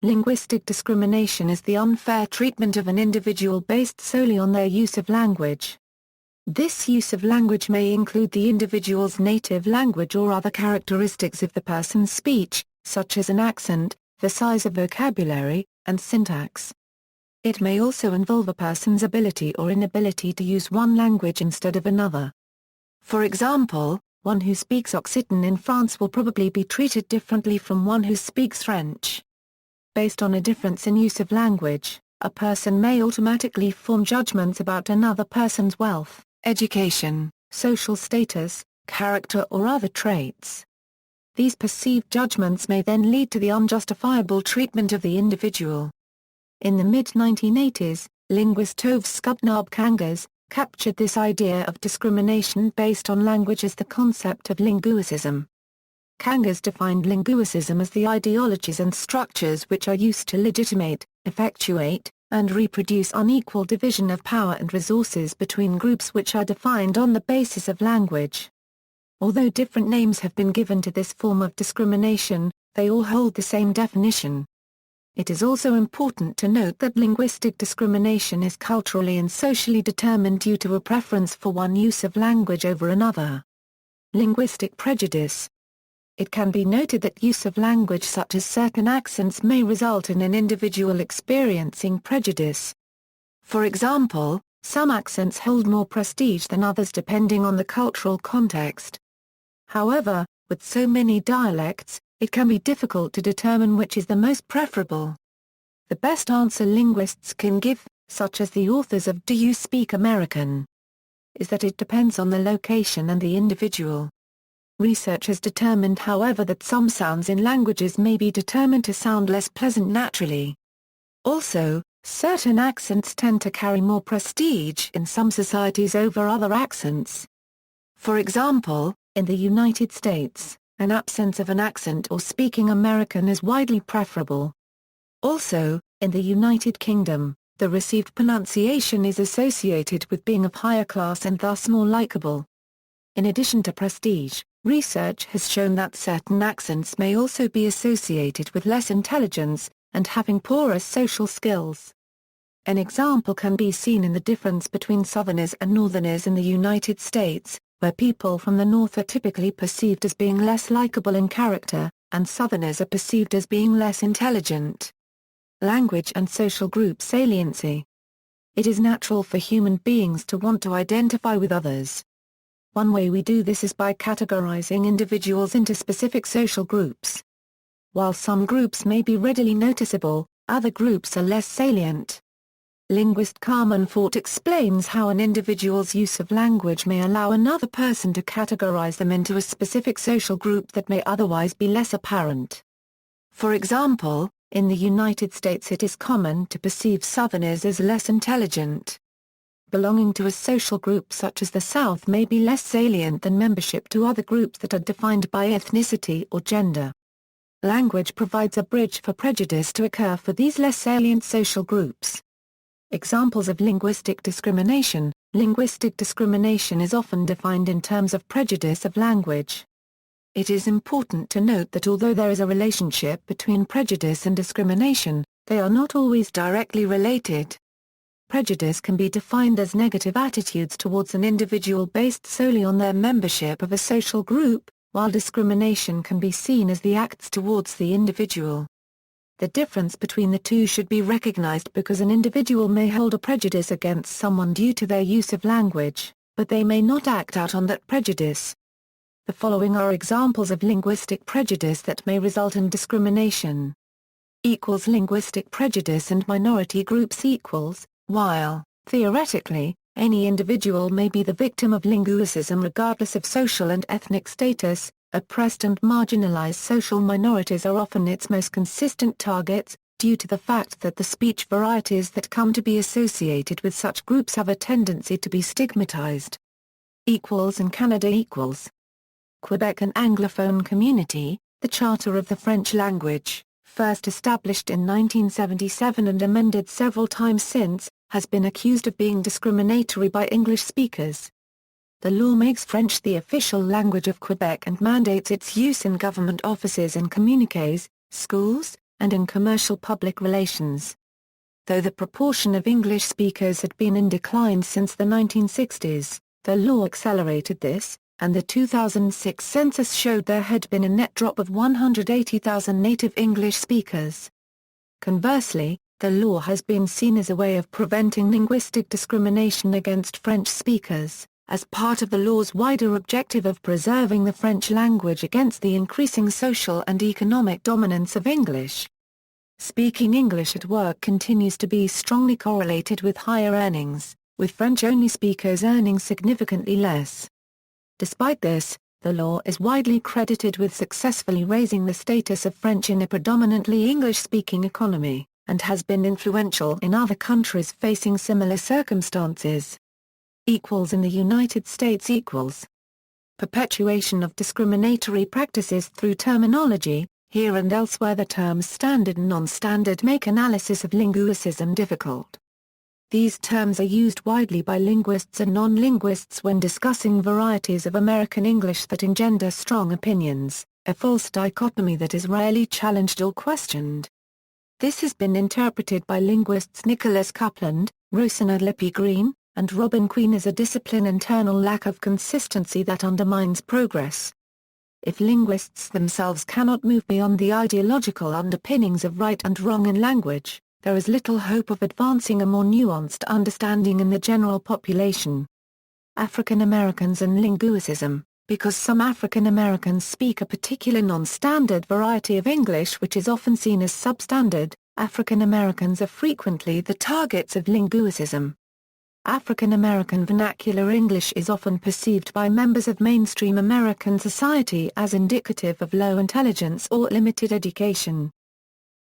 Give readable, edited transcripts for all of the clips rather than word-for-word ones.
Linguistic discrimination is the unfair treatment of an individual based solely on their use of language. This use of language may include the individual's native language or other characteristics of the person's speech, such as an accent, the size of vocabulary, and syntax. It may also involve a person's ability or inability to use one language instead of another. For example, one who speaks Occitan in France will probably be treated differently from one who speaks French. Based on a difference in use of language, a person may automatically form judgments about another person's wealth, education, social status, character or other traits. These perceived judgments may then lead to the unjustifiable treatment of the individual. In the mid-1980s, linguist Tove Skutnabb-Kangas captured this idea of discrimination based on language as the concept of linguicism. Kangas defined linguicism as the ideologies and structures which are used to legitimate, effectuate, and reproduce unequal division of power and resources between groups which are defined on the basis of language. Although different names have been given to this form of discrimination, they all hold the same definition. It is also important to note that linguistic discrimination is culturally and socially determined due to a preference for one use of language over another. Linguistic prejudice. It can be noted that use of language such as certain accents may result in an individual experiencing prejudice. For example, some accents hold more prestige than others depending on the cultural context. However, with so many dialects, it can be difficult to determine which is the most preferable. The best answer linguists can give, such as the authors of Do You Speak American?, is that it depends on the location and the individual. Research has determined however that some sounds in languages may be determined to sound less pleasant naturally. Also, certain accents tend to carry more prestige in some societies over other accents. For example, in the United States, an absence of an accent or speaking American is widely preferable. Also, in the United Kingdom, the received pronunciation is associated with being of higher class and thus more likable. In addition to prestige, research has shown that certain accents may also be associated with less intelligence, and having poorer social skills. An example can be seen in the difference between Southerners and Northerners in the United States, where people from the North are typically perceived as being less likable in character, and Southerners are perceived as being less intelligent. Language and social group saliency. It is natural for human beings to want to identify with others. One way we do this is by categorizing individuals into specific social groups. While some groups may be readily noticeable, other groups are less salient. Linguist Carmen Fort explains how an individual's use of language may allow another person to categorize them into a specific social group that may otherwise be less apparent. For example, in the United States it is common to perceive Southerners as less intelligent. Belonging to a social group such as the South may be less salient than membership to other groups that are defined by ethnicity or gender. Language provides a bridge for prejudice to occur for these less salient social groups. Examples of linguistic discrimination. Linguistic discrimination is often defined in terms of prejudice of language. It is important to note that although there is a relationship between prejudice and discrimination, they are not always directly related. Prejudice can be defined as negative attitudes towards an individual based solely on their membership of a social group, while discrimination can be seen as the acts towards the individual. The difference between the two should be recognized because an individual may hold a prejudice against someone due to their use of language, but they may not act out on that prejudice. The following are examples of linguistic prejudice that may result in discrimination. Linguistic prejudice and minority groups equals. While, theoretically, any individual may be the victim of linguicism regardless of social and ethnic status, oppressed and marginalized social minorities are often its most consistent targets, due to the fact that the speech varieties that come to be associated with such groups have a tendency to be stigmatized. In Canada. Quebec an Anglophone community, the Charter of the French language, first established in 1977 and amended several times since, has been accused of being discriminatory by English speakers. The law makes French the official language of Quebec and mandates its use in government offices and communiques, schools, and in commercial public relations. Though the proportion of English speakers had been in decline since the 1960s, the law accelerated this, and the 2006 census showed there had been a net drop of 180,000 native English speakers. Conversely, the law has been seen as a way of preventing linguistic discrimination against French speakers, as part of the law's wider objective of preserving the French language against the increasing social and economic dominance of English. Speaking English at work continues to be strongly correlated with higher earnings, with French-only speakers earning significantly less. Despite this, the law is widely credited with successfully raising the status of French in a predominantly English-speaking economy, and has been influential in other countries facing similar circumstances. Equals in the United States. Equals. Perpetuation of discriminatory practices through terminology. Here and elsewhere the terms standard and non-standard make analysis of linguicism difficult. These terms are used widely by linguists and non-linguists when discussing varieties of American English that engender strong opinions, a false dichotomy that is rarely challenged or questioned. This has been interpreted by linguists Nicholas Coupland, Rosanna Lippi-Green, and Robin Queen as a discipline internal lack of consistency that undermines progress. If linguists themselves cannot move beyond the ideological underpinnings of right and wrong in language, there is little hope of advancing a more nuanced understanding in the general population. African Americans and linguicism. Because some African Americans speak a particular non-standard variety of English which is often seen as substandard, African Americans are frequently the targets of linguicism. African American vernacular English is often perceived by members of mainstream American society as indicative of low intelligence or limited education.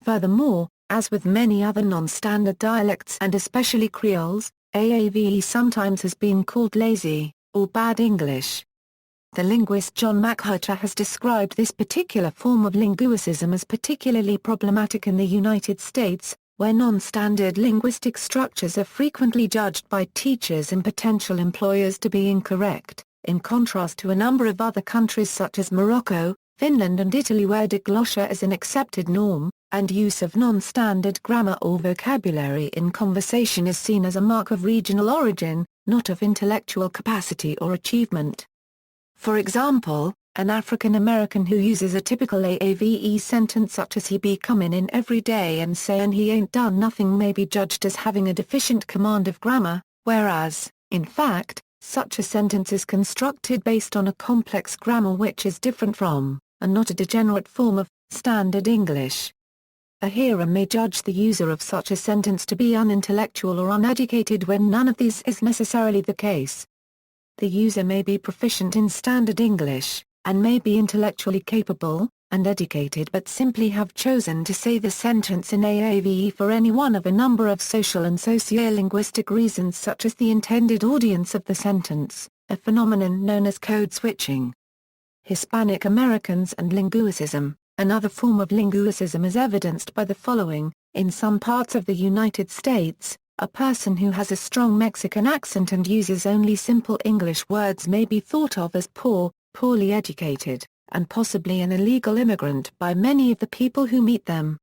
Furthermore, as with many other non-standard dialects and especially Creoles, AAVE sometimes has been called lazy, or bad English. The linguist John McWhorter has described this particular form of linguicism as particularly problematic in the United States, where non-standard linguistic structures are frequently judged by teachers and potential employers to be incorrect, in contrast to a number of other countries such as Morocco, Finland and Italy where diglossia is an accepted norm, and use of non-standard grammar or vocabulary in conversation is seen as a mark of regional origin, not of intellectual capacity or achievement. For example, an African American who uses a typical AAVE sentence such as he be comin' in every day and sayin' he ain't done nothing may be judged as having a deficient command of grammar, whereas, in fact, such a sentence is constructed based on a complex grammar which is different from, and not a degenerate form of, standard English. A hearer may judge the user of such a sentence to be unintellectual or uneducated when none of these is necessarily the case. The user may be proficient in standard English, and may be intellectually capable, and educated but simply have chosen to say the sentence in AAVE for any one of a number of social and sociolinguistic reasons such as the intended audience of the sentence, a phenomenon known as code switching. Hispanic-Americans and linguicism. Another form of linguicism is evidenced by the following: in some parts of the United States, a person who has a strong Mexican accent and uses only simple English words may be thought of as poor, poorly educated, and possibly an illegal immigrant by many of the people who meet them.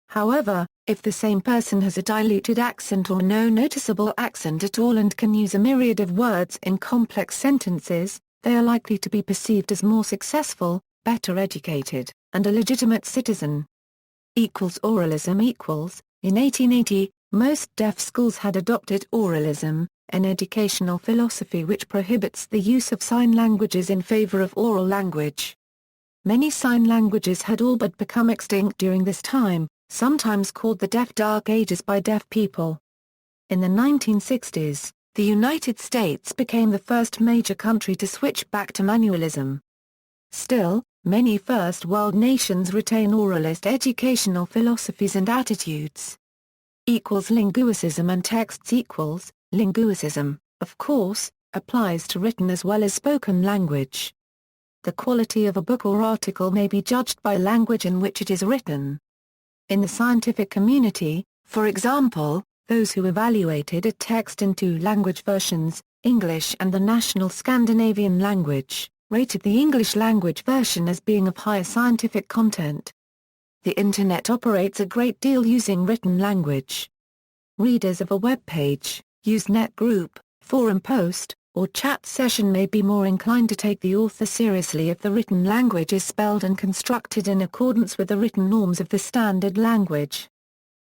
However, if the same person has a diluted accent or no noticeable accent at all and can use a myriad of words in complex sentences, they are likely to be perceived as more successful, better educated, and a legitimate citizen. Oralism. In 1880, most deaf schools had adopted oralism, an educational philosophy which prohibits the use of sign languages in favor of oral language. Many sign languages had all but become extinct during this time, sometimes called the Deaf Dark Ages by deaf people. In the 1960s, the United States became the first major country to switch back to manualism. Still, many First World nations retain oralist educational philosophies and attitudes. Linguicism and texts. Linguicism, of course, applies to written as well as spoken language. The quality of a book or article may be judged by language in which it is written. In the scientific community, for example, those who evaluated a text in two language versions, English and the national Scandinavian language, rated the English language version as being of higher scientific content. The Internet operates a great deal using written language. Readers of a web page, Usenet group, forum post, or chat session may be more inclined to take the author seriously if the written language is spelled and constructed in accordance with the written norms of the standard language.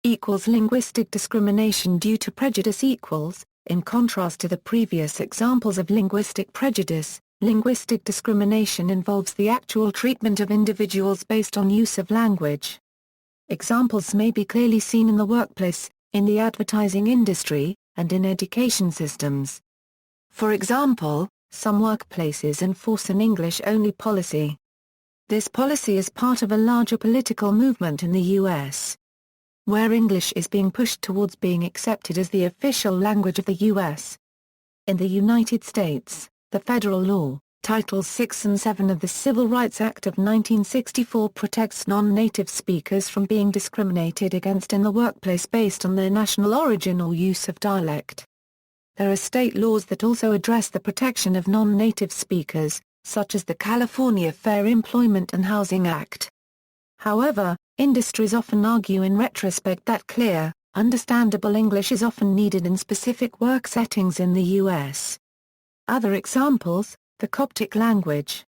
Linguistic discrimination due to prejudice equals, in contrast to the previous examples of linguistic prejudice, linguistic discrimination involves the actual treatment of individuals based on use of language. Examples may be clearly seen in the workplace, in the advertising industry, and in education systems. For example, some workplaces enforce an English-only policy. This policy is part of a larger political movement in the U.S., where English is being pushed towards being accepted as the official language of the U.S. In the United States, the federal law, Titles 6 and 7 of the Civil Rights Act of 1964 protects non-native speakers from being discriminated against in the workplace based on their national origin or use of dialect. There are state laws that also address the protection of non-native speakers, such as the California Fair Employment and Housing Act. However, industries often argue in retrospect that clear, understandable English is often needed in specific work settings in the U.S. Other examples, the Coptic language.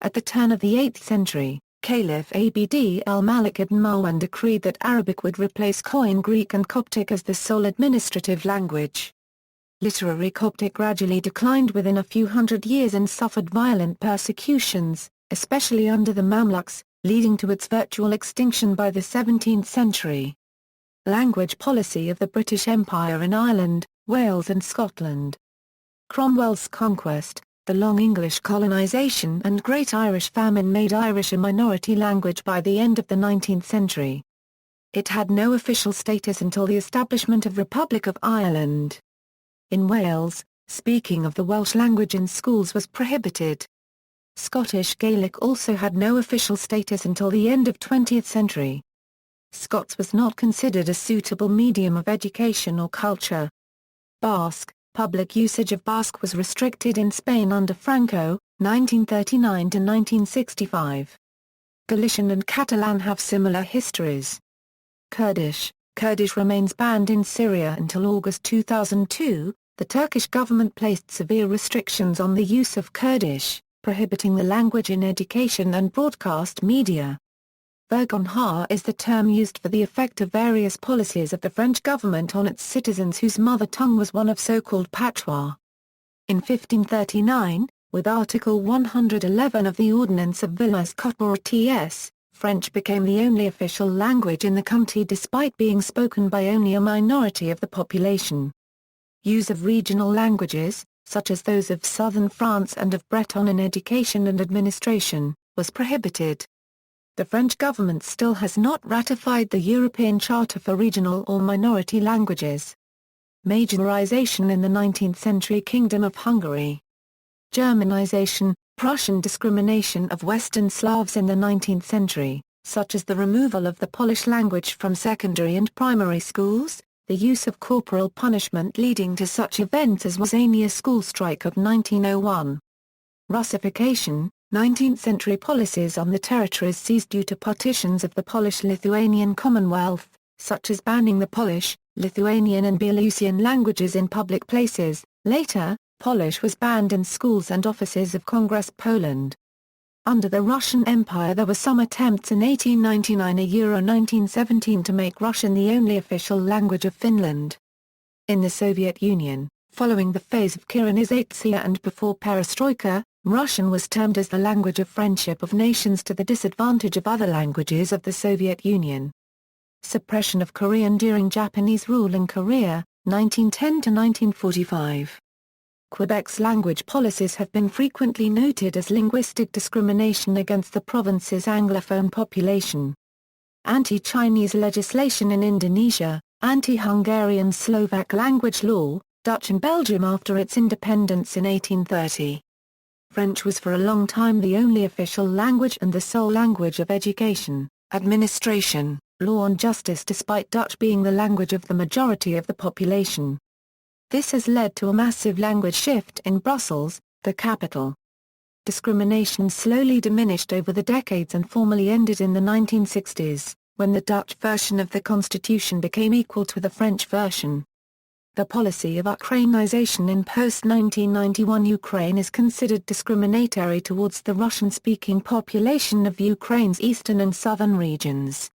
At the turn of the 8th century, Caliph Abd al-Malik ibn Marwan decreed that Arabic would replace Koine Greek and Coptic as the sole administrative language. Literary Coptic gradually declined within a few hundred years and suffered violent persecutions, especially under the Mamluks, leading to its virtual extinction by the 17th century. Language policy of the British Empire in Ireland, Wales and Scotland. Cromwell's conquest, the Long English colonisation and Great Irish Famine made Irish a minority language by the end of the 19th century. It had no official status until the establishment of Republic of Ireland. In Wales, speaking of the Welsh language in schools was prohibited. Scottish Gaelic also had no official status until the end of 20th century. Scots was not considered a suitable medium of education or culture. Basque, public usage of Basque was restricted in Spain under Franco, 1939 to 1965. Galician and Catalan have similar histories. Kurdish remains banned in Syria until August 2002. The Turkish government placed severe restrictions on the use of Kurdish, prohibiting the language in education and broadcast media. Vergonha is the term used for the effect of various policies of the French government on its citizens whose mother tongue was one of so-called patois. In 1539, with Article 111 of the Ordinance of Villers-Cotterêts, French became the only official language in the country despite being spoken by only a minority of the population. Use of regional languages, such as those of southern France and of Breton in education and administration, was prohibited. The French government still has not ratified the European Charter for Regional or Minority Languages. Majorization in the 19th century Kingdom of Hungary. Germanization, Prussian discrimination of Western Slavs in the 19th century, such as the removal of the Polish language from secondary and primary schools, the use of corporal punishment leading to such events as Wasania school strike of 1901. Russification, 19th century policies on the territories seized due to partitions of the Polish-Lithuanian Commonwealth, such as banning the Polish, Lithuanian and Belarusian languages in public places. Later, Polish was banned in schools and offices of Congress Poland. Under the Russian Empire there were some attempts in 1899 and 1917 to make Russian the only official language of Finland. In the Soviet Union, following the phase of Kyrgyzstan and before Perestroika, Russian was termed as the language of friendship of nations to the disadvantage of other languages of the Soviet Union. Suppression of Korean during Japanese rule in Korea, 1910 to 1945. Quebec's language policies have been frequently noted as linguistic discrimination against the province's Anglophone population. Anti-Chinese legislation in Indonesia, anti-Hungarian Slovak language law, Dutch in Belgium after its independence in 1830. French was for a long time the only official language and the sole language of education, administration, law and justice despite Dutch being the language of the majority of the population. This has led to a massive language shift in Brussels, the capital. Discrimination slowly diminished over the decades and formally ended in the 1960s, when the Dutch version of the constitution became equal to the French version. The policy of Ukrainization in post-1991 Ukraine is considered discriminatory towards the Russian-speaking population of Ukraine's eastern and southern regions.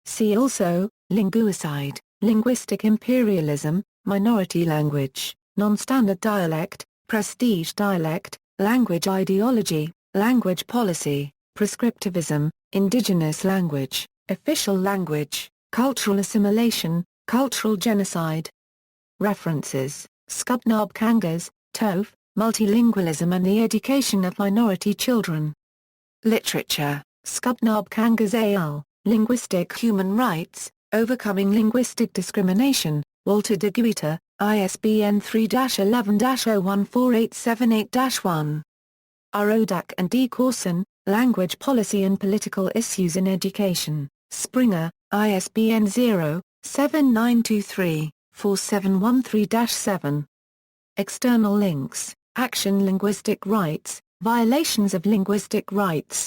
See also, linguicide, linguistic imperialism, minority language, non-standard dialect, prestige dialect, language ideology, language policy, prescriptivism, indigenous language, official language, cultural assimilation, cultural genocide. References: Skutnabb-Kangas, Tove, Multilingualism and the Education of Minority Children. Literature: Skutnabb-Kangas al., Linguistic Human Rights, Overcoming Linguistic Discrimination, Walter de Guita, ISBN 3-11-014878-1. Rodak and D. Corson, Language Policy and Political Issues in Education, Springer, ISBN 0-7923-4713-7. External links: Action Linguistic Rights, Violations of Linguistic Rights.